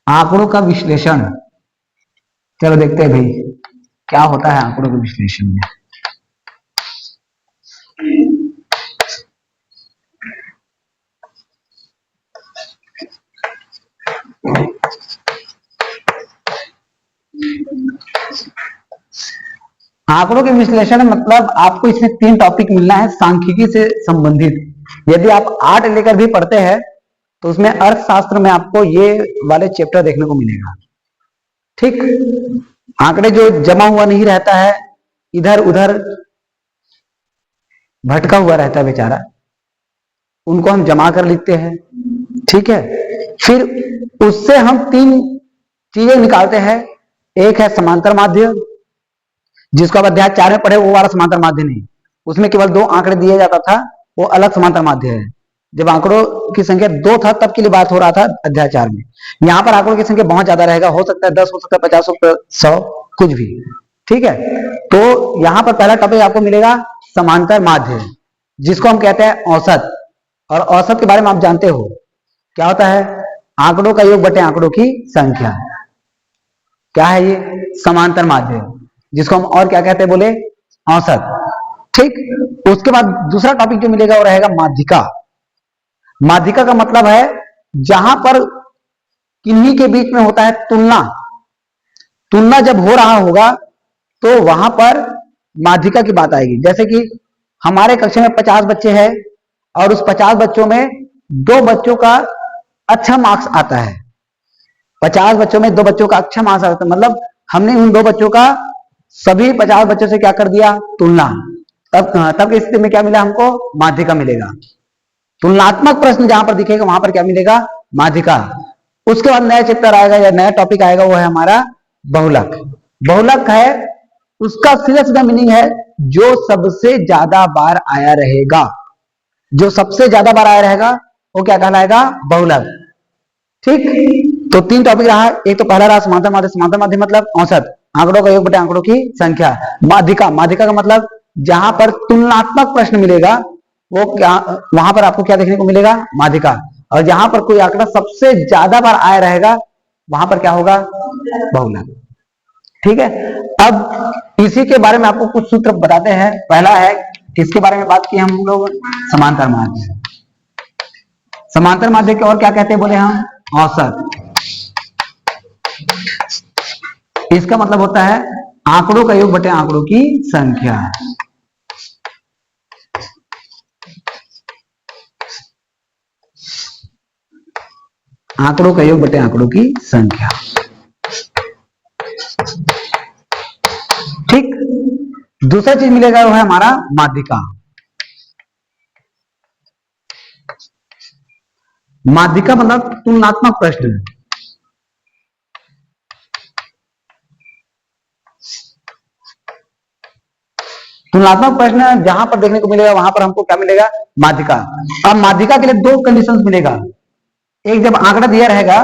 आंकड़ों का विश्लेषण। चलो देखते हैं भाई क्या होता है आंकड़ों के विश्लेषण में। आंकड़ों के विश्लेषण मतलब आपको इसमें 3 टॉपिक मिलना है सांख्यिकी से संबंधित। यदि आप आर्ट लेकर भी पढ़ते हैं तो उसमें अर्थशास्त्र में आपको ये वाले चैप्टर देखने को मिलेगा। ठीक, आंकड़े जो जमा हुआ नहीं रहता है, इधर उधर भटका हुआ रहता है बेचारा, उनको हम जमा कर लिखते हैं। ठीक है, फिर उससे हम 3 चीजें निकालते हैं। एक है समांतर माध्य, जिसको आप अध्याय 4 में पढ़े, वो वाला समांतर माध्य नहीं, उसमें केवल 2 आंकड़े दिए जाता था, वो अलग समांतर माध्य है। जब आंकड़ों की संख्या 2 था तब के लिए बात हो रहा था अध्याय 4 में। यहाँ पर आंकड़ों की संख्या बहुत ज्यादा रहेगा, हो सकता है 10, हो सकता है 50, हो सकता है 100, कुछ भी। ठीक है, तो यहाँ पर पहला टॉपिक आपको मिलेगा समांतर माध्य, जिसको हम कहते हैं औसत। और औसत के बारे में आप जानते हो क्या होता है, आंकड़ों का योग बटे आंकड़ों की संख्या। क्या है ये? समांतर माध्य, जिसको हम और क्या कहते हैं बोले, औसत। ठीक, उसके बाद दूसरा टॉपिक जो मिलेगा वो रहेगा माध्यिका। माध्यिका का मतलब है जहां पर किन्हीं के बीच में होता है तुलना। तुलना जब हो रहा होगा तो वहां पर माध्यिका की बात आएगी। जैसे कि हमारे कक्षा में 50 बच्चे हैं और उस 50 बच्चों में 2 बच्चों का अच्छा मार्क्स आता है। 50 बच्चों में 2 बच्चों का अच्छा मार्क्स आता है, मतलब हमने उन 2 बच्चों का सभी 50 बच्चों से क्या कर दिया, तुलना। तब की स्थिति में क्या मिला हमको, माध्यिका मिलेगा। तुलनात्मक प्रश्न जहां पर दिखेगा वहां पर क्या मिलेगा, माध्यिका। उसके बाद नया चैप्टर आएगा या नया टॉपिक आएगा, वो है हमारा बहुलक। बहुलक है, उसका सीधा सीधा मीनिंग है जो सबसे ज्यादा बार आया रहेगा। जो सबसे ज्यादा बार आया रहेगा वो क्या कहलाएगा, बहुलक। ठीक, तो 3 टॉपिक रहा। एक तो पहला रहा समांतर माध्य। समांतर माध्य मतलब औसत, आंकड़ों का योग बटे आंकड़ों की संख्या। माध्यिका, माध्यिका का मतलब जहां पर तुलनात्मक प्रश्न मिलेगा वो क्या, वहां पर आपको क्या देखने को मिलेगा, माध्यिका। और जहां पर कोई आंकड़ा सबसे ज्यादा बार आया रहेगा वहां पर क्या होगा, बहुलक। ठीक है, अब इसी के बारे में आपको कुछ सूत्र बताते हैं। पहला है, किसके बारे में बात की हम लोग, समांतर माध्य। समांतर माध्य के और क्या कहते हैं बोले हम, औसत। इसका मतलब होता है आंकड़ों का योग बटे आंकड़ों की संख्या। आंकड़ों का योग बटे आंकड़ों की संख्या। ठीक, दूसरा चीज मिलेगा वो है हमारा माध्यिका। माध्यिका मतलब तुलनात्मक प्रश्न। तुलनात्मक प्रश्न जहां पर देखने को मिलेगा वहां पर हमको क्या मिलेगा, माध्यिका। अब माध्यिका के लिए 2 कंडीशंस मिलेगा। एक, जब आंकड़ा दिया रहेगा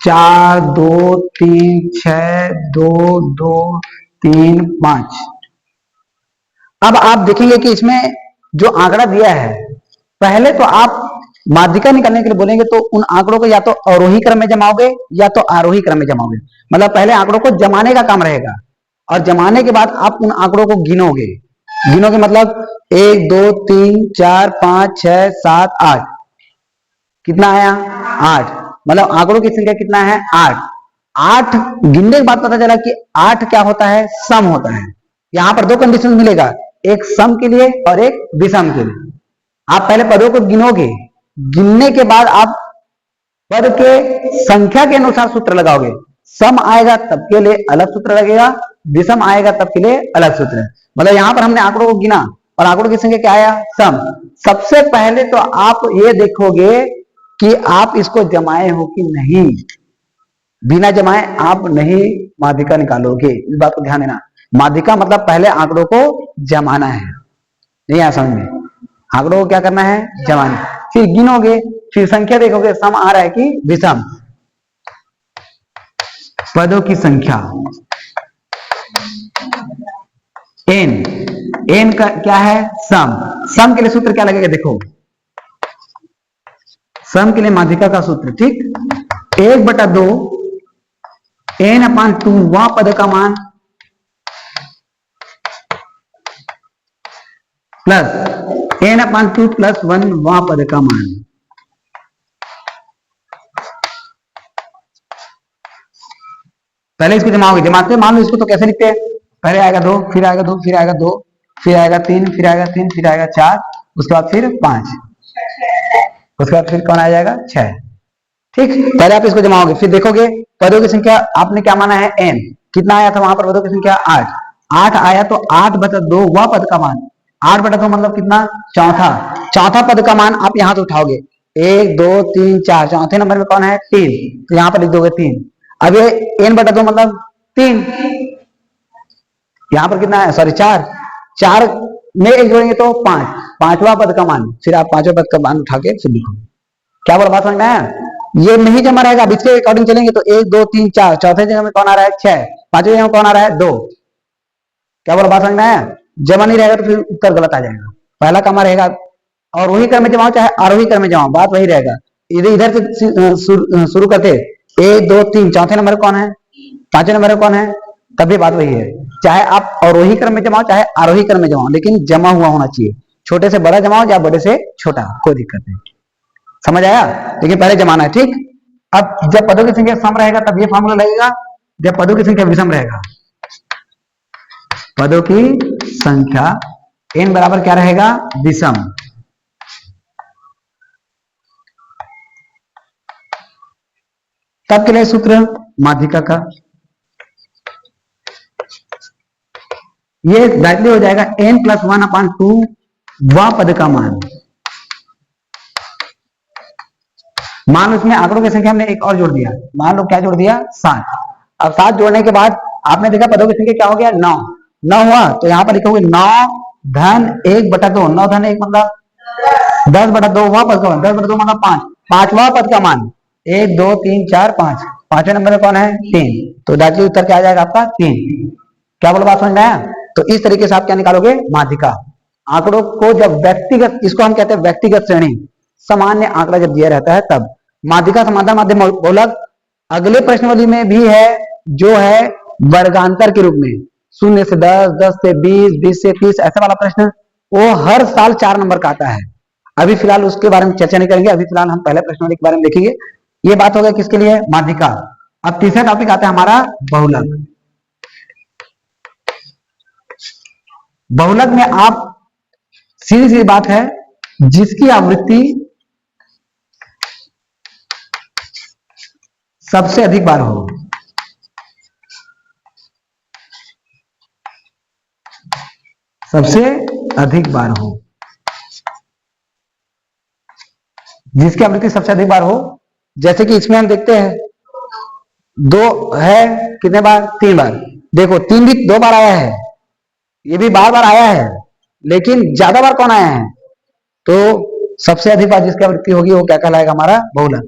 4, 2, 3, 6, 2, 2, 3, 5। अब आप देखेंगे कि इसमें जो आंकड़ा दिया है, पहले तो आप माध्यिका निकालने के लिए बोलेंगे तो उन आंकड़ों को या तो अवरोही क्रम में जमाओगे या तो आरोही क्रम में जमाओगे। मतलब पहले आंकड़ों को जमाने का काम रहेगा और जमाने के बाद आप उन आंकड़ों को गिनोगे। गिनोगे मतलब 1, 2, 3, 4, 5, 6, 7, 8। कितना आया, 8। मतलब आंकड़ों की संख्या कितना है, 8। 8 गिनने के बाद पता चला कि 8 क्या होता है, सम होता है। यहां पर 2 कंडीशन मिलेगा, एक सम के लिए और एक विषम के लिए। आप पहले पदों को गिनोगे, गिनने के बाद आप पद के संख्या के अनुसार सूत्र लगाओगे। सम आएगा तब के लिए अलग सूत्र लगेगा, विषम आएगा तब के लिए अलग सूत्र। मतलब यहां पर हमने आंकड़ों को गिना और आंकड़ों की संख्या क्या आया, सम। सबसे पहले तो आप ये देखोगे कि आप इसको जमाए हो कि नहीं। बिना जमाए आप नहीं माध्यिका निकालोगे, इस बात को ध्यान देना। माध्यिका मतलब पहले आंकड़ों को जमाना है, नहीं आया समझ में। आंकड़ों को क्या करना है, जमाना। फिर गिनोगे, फिर संख्या देखोगे सम आ रहा है कि विषम। पदों की संख्या n, n का क्या है, सम। सम के लिए सूत्र क्या लगेगा, देखो सम के लिए माध्यिका का सूत्र। ठीक, 1/2 n/2 वह पद का मान प्लस n/2 + 1 वह पद का मान। पहले इसको जमाओगे, जमाते मान लो इसको तो कैसे लिखते हैं, पहले आएगा 2, फिर आएगा 2, फिर आएगा 2, फिर आएगा 3, फिर आएगा 3, फिर आएगा 4, उसके बाद फिर 5, उसके बाद फिर कौन आ जाएगा 6। ठीक, पहले आप इसको जमाओगे, फिर देखोगे पदों की संख्या आपने क्या माना है n, कितना आया था वहां पर पदों की संख्या 8, 8 आया तो 8/2 वह पद का मान, 8/2 मतलब कितना, चौथा, चौथा पद का मान आप यहां से उठाओगे 1 2 3 4, चौथे नंबर में कौन है 3, तो यहां पर लिख दोगे 3। अब ये n/2 मतलब 3, यहां पर कितना है, सॉरी 4, 4 में 1 जोड़ेंगे तो 5, पांचवा पद का मान, फिर आप पांचवा पद का मान उठा के फिर लिखोगे। क्या बोला, बात समझ में आया? ये नहीं जमा रहेगा, अब इसके अकॉर्डिंग चलेंगे तो 1 2 3 4, चौथे जगह में कौन आ रहा है 6, पांचवें जगह में कौन आ रहा है 2। क्या बोला, बात समझ में आया? जमा नहीं रहेगा तो फिर उत्तर गलत आ जाएगा। पहला क्रम रहेगा और वही क्रम में जमाओ चाहे आरोही क्रम में जमाओ, बात वही रहेगा। इधर इधर से शुरू करके 1 2 3, चौथे नंबर कौन है, पांचवें नंबर कौन है, तब भी बात वही है। चाहे आप अवरोही क्रम में जमाओ चाहे आरोही क्रम में जमाओ, लेकिन जमा हुआ होना चाहिए। छोटे से बड़ा जमाओ या बड़े से छोटा, कोई दिक्कत नहीं। समझ आया? लेकिन पहले जमाना है, ठीक। अब जब पदों की संख्या सम रहेगा तब ये फॉर्मूला लगेगा, जब पदों की संख्या विषम रहेगा, पदों की संख्या n बराबर क्या रहेगा, विषम। तब के लिए सूत्र माध्यिका का, ये डायरेक्टली हो जाएगा n + 1/2 वह पद का मान। मान लो इसमें आंकड़ों की संख्या हमने एक और जोड़ दिया, मान लो क्या जोड़ दिया, 7। अब 7 जोड़ने के बाद आपने देखा पदों की संख्या क्या हो गया, 9, 9 हुआ तो यहां पर लिखोगे 9 धन 1/2, 9 धन 1 मतलब 10/2 वह पद का मान, 10/2 मतलब 5, पांचवा पद का मान, 1 2 3 4 5, पांचवें नंबर में कौन है 3, तो डायरेक्टली उत्तर क्या आ जाएगा आपका 3। क्या बोला, बात समझ में आया? तो इस तरीके से आप क्या निकालोगे, माध्यिका। आंकड़ों को जब व्यक्तिगत, इसको हम कहते हैं व्यक्तिगत श्रेणी, सामान्य आंकड़ा जब दिया रहता है तब माध्यिका समांतर माध्यम बहुलक। अगले प्रश्नावली में भी है जो है वर्गांतर के रूप में, 0 से 10, 10 से 20, 20 से 30, ऐसा वाला प्रश्न वो हर साल 4 नंबर का आता है। अभी फिलहाल उसके बारे में चर्चा नहीं करेंगे, अभी फिलहाल हम पहले प्रश्नावली के बारे में देखेंगे। ये बात होगा किसके लिए, माध्यिका। अब तीसरा टॉपिक आता है हमारा बहुलक। बहुलक में आप सीधी सी बात है, जिसकी आवृत्ति सबसे अधिक बार हो, सबसे अधिक बार हो, जिसकी आवृत्ति सबसे अधिक बार हो। जैसे कि इसमें हम देखते हैं 2 है कितने बार, 3 बार। देखो 3 भी 2 बार आया है, ये भी बार बार आया है, लेकिन ज्यादा बार कौन आया है, तो सबसे अधिक बार जिसकी आवृत्ति होगी वो क्या कहलाएगा, हमारा बहुलक।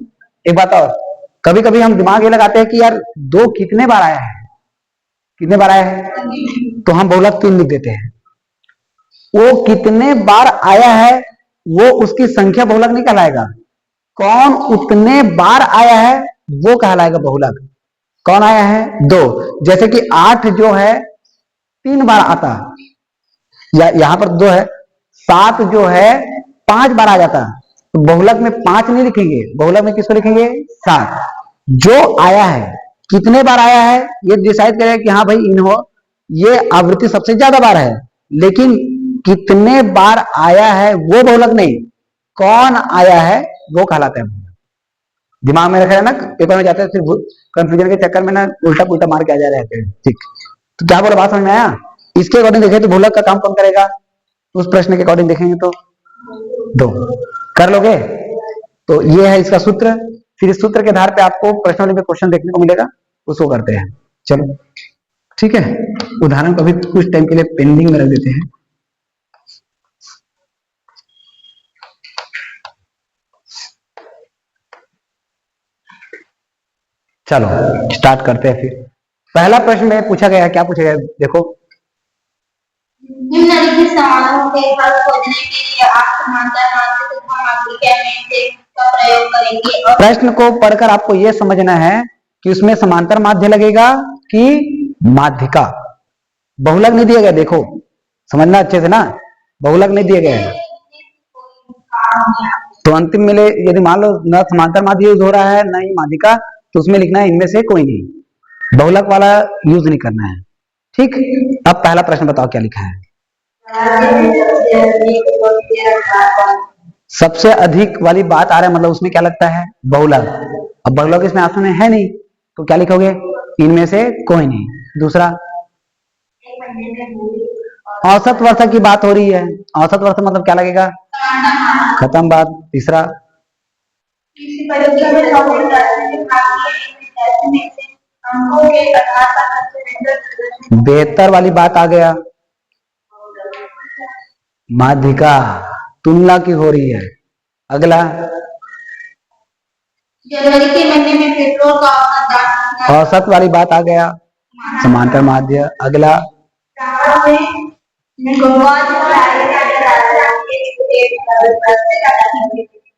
एक बात और, कभी कभी हम दिमाग ये लगाते हैं कि यार 2 कितने बार आया है, कितने बार आया है, तो हम बहुलक 3 लिख देते हैं। वो कितने बार आया है वो उसकी संख्या बहुलक नहीं कहलाएगा, कौन उतने बार आया है वो कहलाएगा बहुलक। कौन आया है, 2। जैसे कि 8 जो है 3 बार आता, या यहां पर 2 है, 7 जो है 5 बार आ जाता, तो बहुलक में 5 नहीं लिखेंगे, बहुलक में किसको लिखेंगे, 7। जो आया है, कितने बार आया है ये डिसाइड करेगा कि हाँ भाई इन्हों ये आवृत्ति सबसे ज्यादा बार है, लेकिन कितने बार आया है वो बहुलक नहीं, कौन आया है वो कहलाता है बहुलक। दिमाग में रखा है ना, पेपर में जाते हैं फिर कंफ्यूजन के चक्कर में ना उल्टा पुल्टा मार के आ जा रहे हैं। ठीक, तो क्या बोला, बात समझ में आया? इसके अकॉर्डिंग देखें तो बहुलक का काम कौन करेगा, उस प्रश्न के अकॉर्डिंग देखेंगे तो 2 कर लोगे। तो ये है इसका सूत्र। फिर इस सूत्र के आधार पे आपको प्रश्नावली में क्वेश्चन देखने को मिलेगा, उसको करते हैं। चलो ठीक है, उदाहरण को अभी कुछ टाइम के लिए पेंडिंग में रख देते हैं। चलो स्टार्ट करते हैं। फिर पहला प्रश्न में पूछा गया है, क्या पूछा गया है, देखो। निम्नलिखित समारोह के हल खोजने के लिए आप समांतर माध्य तथा माध्यिका में से प्रयोग करेंगे और प्रश्न को पढ़कर आपको यह समझना है कि उसमें समांतर माध्य लगेगा कि माध्यिका। बहुलक नहीं दिया गया, देखो समझना अच्छे से ना, बहुलक नहीं दिया गया है। तो अंतिम में यदि मान लो न समांतर माध्य यूज हो रहा है न ही माध्यिका, तो उसमें लिखना है इनमें से कोई नहीं, बहुलक वाला यूज नहीं करना है। ठीक, अब पहला प्रश्न बताओ क्या लिखा है। सबसे अधिक वाली बात आ रहा है, मतलब उसमें क्या लगता है, बहुलक। अब बहुलक इसमें ऑप्शन में है नहीं, तो क्या लिखोगे, इनमें से कोई नहीं। दूसरा, औसत वर्षा की बात हो रही है, औसत वर्षा मतलब क्या लगेगा, खत्म बात। तीसरा, बेहतर वाली बात आ गया, माध्यिका तुलना की हो रही है। अगला, जनवरी के महीने में पेट्रोल का औसत वाली बात आ गया, समांतर माध्य। अगला,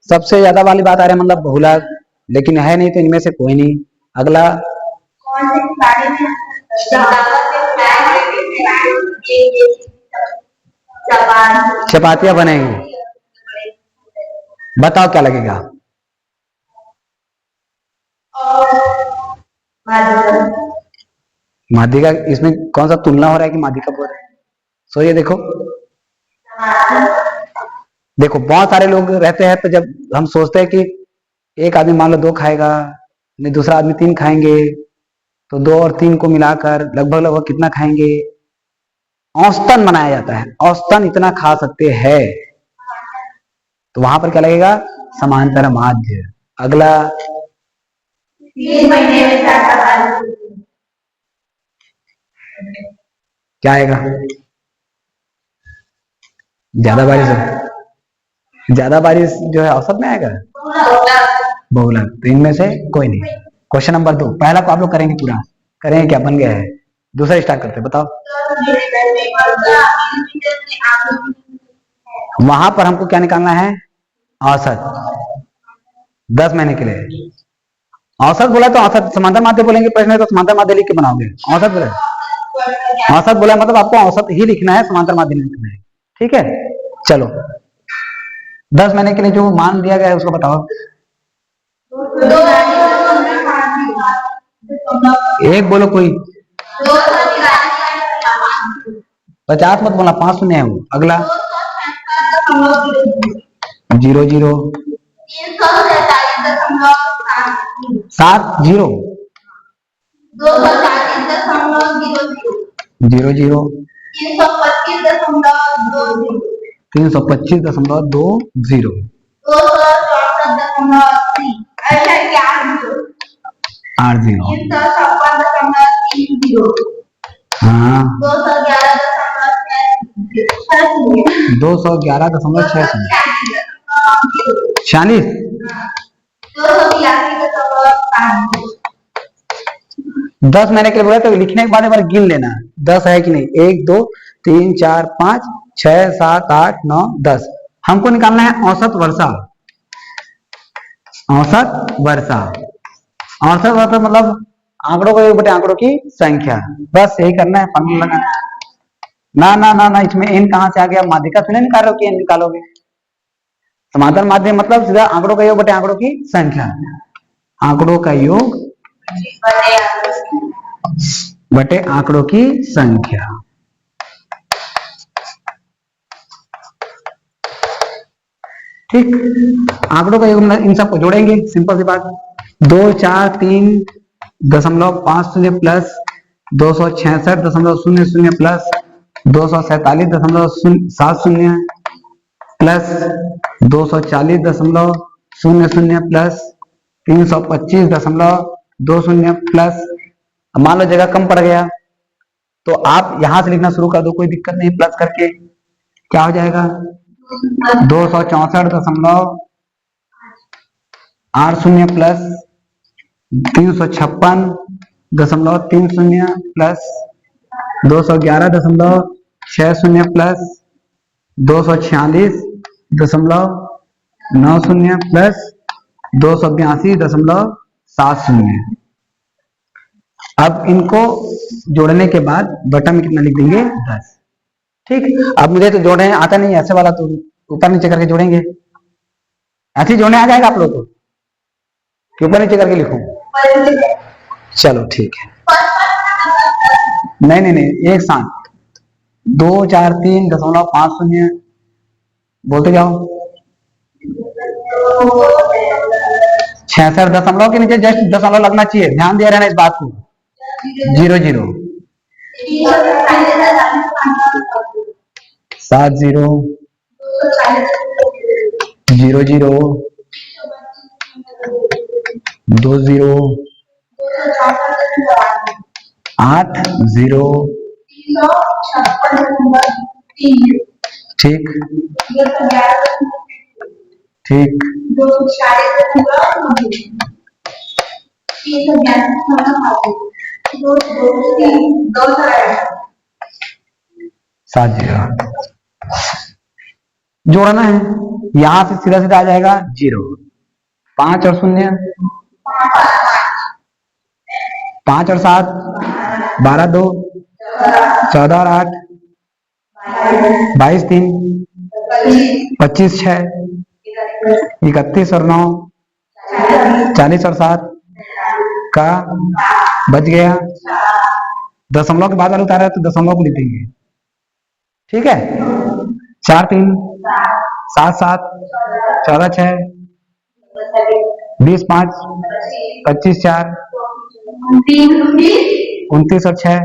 सबसे ज्यादा वाली बात आ रही है, मतलब बहुलक, लेकिन है नहीं तो इनमें से कोई नहीं। अगला, चपातियां बनेगी, बताओ क्या लगेगा। माध्यिका, इसमें कौन सा तुलना हो रहा है कि माध्यिका बोल रहे हैं। सो ये देखो, देखो बहुत सारे लोग रहते हैं, तो जब हम सोचते हैं कि एक आदमी मान लो 2 खाएगा, नहीं दूसरा आदमी 3 खाएंगे, तो 2 और 3 को मिलाकर लगभग लगभग कितना खाएंगे, औसतन बनाया जाता है, औसतन इतना खा सकते हैं, तो वहां पर क्या लगेगा, समांतर माध्य। अगला, क्या आएगा, ज्यादा बारिश हो, ज्यादा बारिश जो है औसत में आएगा, बहुलक। तो इनमें से कोई नहीं। क्वेश्चन नंबर 2, पहला को आप लोग करेंगे, पूरा करेंगे क्या, बन गया है। दूसरा स्टार्ट करते, बताओ। वहां पर हमको क्या निकालना है, औसत, 10 महीने के लिए। औसत बोला तो औसत, समांतर माध्य बोलेंगे प्रश्न में तो समांतर माध्य लिख के बनाओगे। औसत बोला, औसत बोला मतलब आपको औसत ही लिखना है, समांतर माध्य नहीं लिखना है। ठीक है, चलो 10 महीने के लिए जो मान दिया गया है उसको बताओ। एक बोलो कोई, 50 मत बोला, 5 शून्य है वो। अगला, 0 0 7 0 0 0 325.20 8 0, हाँ 211.60, 46, 10 महीने के लिए बोला तो लिखने के बाद एक बार गिन लेना 10 है कि नहीं। 1 2 3 4 5 6 7 8 9 10। हमको निकालना है औसत वर्षा, औसत वर्षा। औसत वर्षा मतलब आंकड़ों का योग बटे आंकड़ों की संख्या, बस यही करना है, फॉर्मूला लगाना। ना ना ना ना, इसमें एन कहां से आ गया, माध्यिका से नहीं निकालो कि एन निकालोगे। समांतर माध्य मतलब सीधा आंकड़ों का योग बटे आंकड़ों की संख्या, आंकड़ों का योग बटे आंकड़ों की संख्या। ठीक, आंकड़ों का योग इन सबको जोड़ेंगे, सिंपल सी बात। 243.50 plus 266.00 plus 247.70 plus 240.00 plus 325.20 plus, मान लो जगह कम पड़ गया तो आप यहां से लिखना शुरू कर दो, कोई दिक्कत नहीं, प्लस करके क्या हो जाएगा 264.80 प्लस 356.30 प्लस 211.60 प्लस 246.90 प्लस 282.70। अब इनको जोड़ने के बाद बटन में कितना लिख देंगे 10। ठीक, अब मुझे तो जोड़ने आता नहीं ऐसे वाला, तो ऊपर नीचे करके जोड़ेंगे। ऐसे ही जोड़ने आ जाएगा आप लोगों को कि ऊपर नीचे करके लिखूं? चलो ठीक है। नहीं नहीं नहीं, एक साथ 243.50 बोलते जाओ। 66 दशमलव के नीचे जस्ट दशमलव लगना चाहिए, ध्यान दिया रहना इस बात को। 00 70 00 20 80। ठीक ठीक सात 0 जोड़ना है। यहां से सीधा सीधा आ जाएगा 0। 5 और 0, 5 और 7 12 2 14 और 8 22 3 25 6 31 और 9 40 और 7 का बच गया। दशमलव के बाद वाले उतारा तो दशमलव को लिख देंगे। ठीक है, 4 3 7 7 14 6 20 5 25 4 29 और 6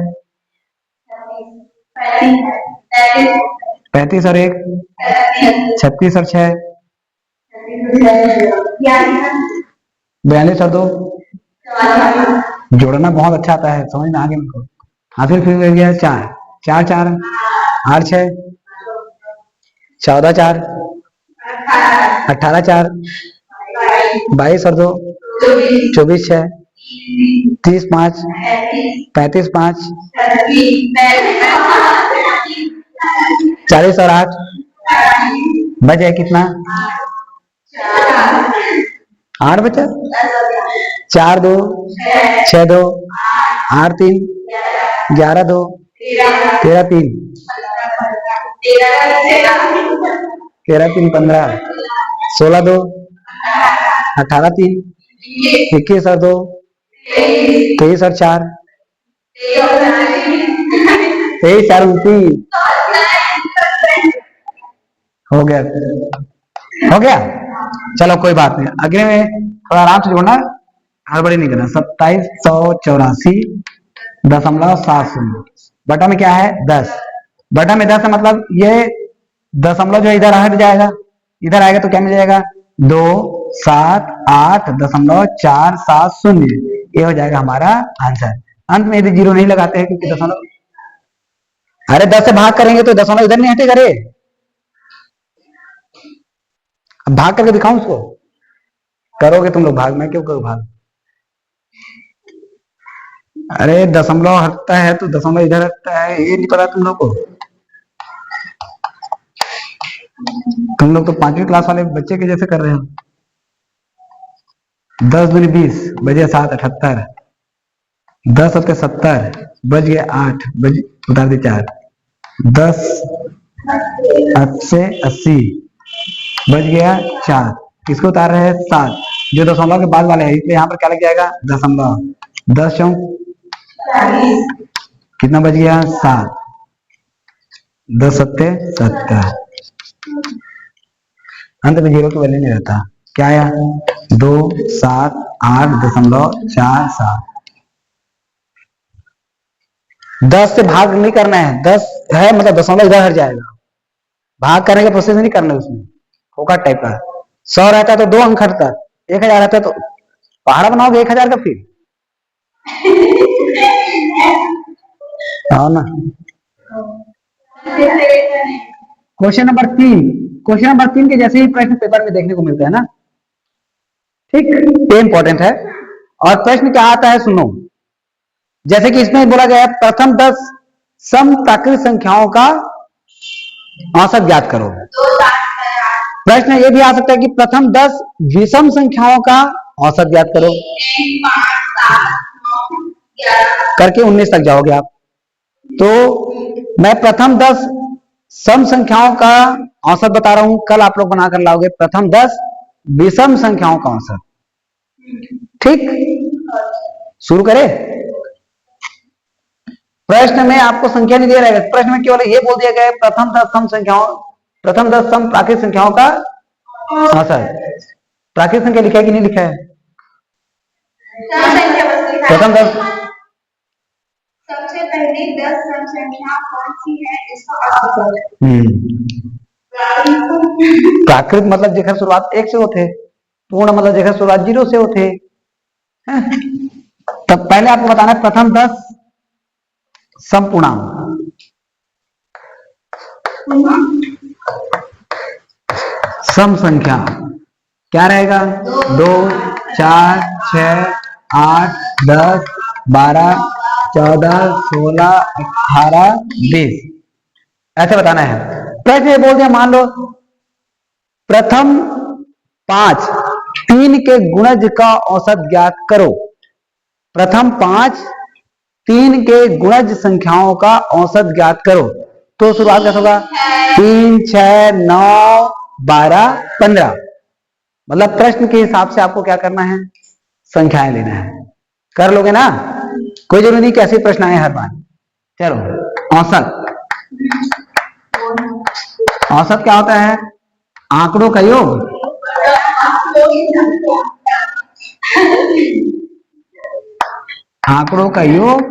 35 और 1 36 और 6 42 और 2। जोड़ना बहुत अच्छा आता है, समझ में आ गया मेरे को। हासिल फिर हो गया 4 4 4 8 6 14 4 18 4 22 और 2 24 6 30 5 35 5 40 और 8 बचे कितना? 8 बचा। 4 2 6 2 8 3 11 2 13 3 13 3 15 16 2 18 3 21 और 2 23 और 4 23 4 29 हो गया। हो गया, चलो कोई बात नहीं। अगले में थोड़ा आराम से जोड़ना, हड़बड़ी नहीं करना। 2784.70। बटा में क्या है 10। बटा में 10 है, मतलब ये दशमलव जो इधर हट जाएगा, इधर आएगा तो क्या मिल जाएगा 278.470। ये हो जाएगा हमारा आंसर। अंत में यदि 0 नहीं लगाते हैं क्योंकि दशमलव, अरे 10 से भाग करेंगे तो दशमलव इधर नहीं हटेगा रे। अब भाग करके दिखाऊं उसको? करोगे तुम लोग भाग, मैं क्यों करूं भाग? अरे दशमलव हटता है तो दशमलव इधर हटता है, ये नहीं पता तुम लोग को? तुम लोग तो 5वीं क्लास वाले बच्चे के जैसे कर रहे हो। 10 दूनी 20 बजे 7 78 10 होते 70 बज गए 8 बज उतार दी 4 10 से 80 बज गया 4। किसको उतार रहे हैं 7, जो दशमलव के बाद वाले हैं, इसलिए यहाँ पर क्या लग जाएगा दशमलव। 10 चौक कितना बज गया 7, 10 सत्ते 70। अंत में 0 की वैल्यू नहीं रहता। क्या आया 278.47। 10 से भाग नहीं करना है, 10 है मतलब दशमलव इधर हट जाएगा। भाग करने का प्रोसेस नहीं करना है उसमें, फोकट टाइप का। 100 रहता है तो 2 अंक हटता, 1000 रहता है तो पहाड़ा बनाओगे 1000 का फिर। हाँ ना। क्वेश्चन नंबर 3, क्वेश्चन नंबर 3 के जैसे ही प्रश्न पेपर में देखने को मिलता है ना, ठीक, ये इंपॉर्टेंट है। और प्रश्न क्या आता है सुनो, जैसे कि इसमें बोला गया है प्रथम 10 सम प्राकृत संख्याओं का औसत ज्ञात करो। प्रश्न ये भी आ सकता है कि प्रथम 10 विषम संख्याओं का औसत ज्ञात करो। 3, 5, 7, 9, 11 करके 19 तक जाओगे आप। तो मैं प्रथम 10 सम संख्याओं का औसत बता रहा हूं, कल आप लोग बनाकर लाओगे प्रथम 10 विषम संख्याओं का औसत। ठीक, शुरू करें। प्रश्न में आपको संख्या नहीं दिया रहेगा, प्रश्न में केवल ये बोल दिया गया है प्रथम 10 सम संख्याओं, प्रथम 10 सम प्राकृत संख्याओं का औसत। प्राकृत संख्या लिखा है कि नहीं लिखा है? प्रथम 10 सबसे पहली 10 सम संख्या कौन सी है इसका औसत। प्राकृत मतलब जेकर शुरुआत 1 से होते, पूर्ण मतलब जेकर शुरुआत 0 से होते हैं? तब पहले आपको बताना है प्रथम 10 संपूर्णांक। सम संख्या क्या रहेगा? 2, 4, 6, 8, 10, 12, 14, 16, 18, 20 ऐसे बताना है। प्रश्न ये बोल दिया, मान लो प्रथम 5 3 के गुणज का औसत ज्ञात करो। प्रथम 5 3 के गुणज संख्याओं का औसत ज्ञात करो। तो शुरुआत कैसे होगा? 3, 6, 9, 12, 15। मतलब प्रश्न के हिसाब से आपको क्या करना है? संख्याएं लेना है। कर लोगे ना? कोई जरूरी नहीं कैसे प्रश्न आए हर बार। चलो, औसत। औसत क्या होता है? आंकड़ों का योग आंकड़ों का योग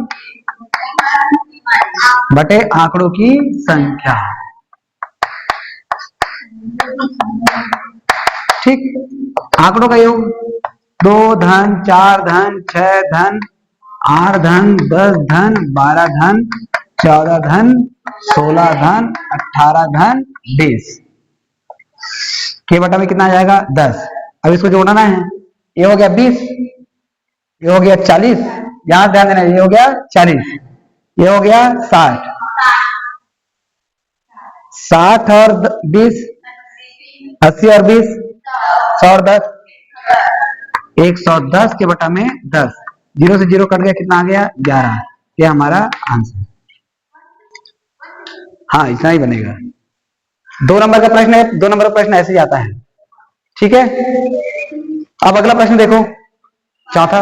बटे आंकड़ों की संख्या। ठीक, आंकड़ों का योग 2 धन 4 धन 6 धन 8 धन 10 धन 12 धन 14 धन 16 धन 18 धन 20 के बटा में कितना आ जाएगा? 10। अब इसको जोड़ना है। ये हो गया 20, ये हो गया 40, यहां ध्यान देना, ये हो गया 40, ये हो गया 60, 60 और 20 80 और 20 100 और 10 110 के बटा में 10, 0 से 0 कट गया, कितना आ गया? 11। ये हमारा आंसर। हाँ, इतना ही बनेगा। 2 नंबर का प्रश्न है, 2 नंबर का प्रश्न ऐसे ही आता है। ठीक है, अब अगला प्रश्न देखो, चौथा।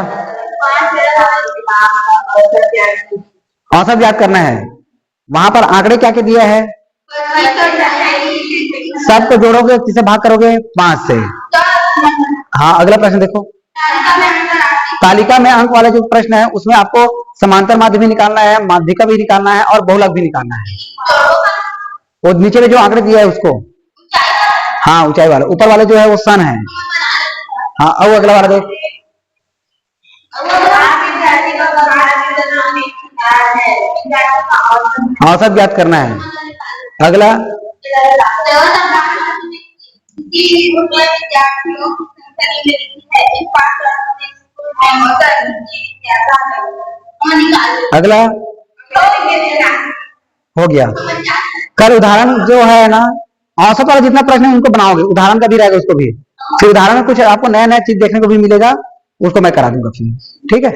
औसत ज्ञात करना है। वहां पर आंकड़े क्या क्या दिया है? सबको जोड़ोगे, किसे भाग करोगे? 5 से। हाँ, अगला प्रश्न देखो। तालिका में अंक वाला जो प्रश्न है उसमें आपको समांतर माध्य भी निकालना है, माध्यिका भी निकालना है और बहुलक भी निकालना है। वो नीचे में जो आंकड़े दिया है उसको, हाँ ऊंचाई वाला, ऊपर वाला जो है वो सन है। हाँ, अब अगला वाला देख। औसत ज्ञात करना है। अगला अगला हो गया। कल उदाहरण जो है ना, औसत वाला जितना प्रश्न है उनको बनाओगे, उदाहरण का भी रहेगा उसको भी, फिर उदाहरण में कुछ आपको नया नया चीज देखने को भी मिलेगा, उसको मैं करा दूंगा फिर। ठीक है।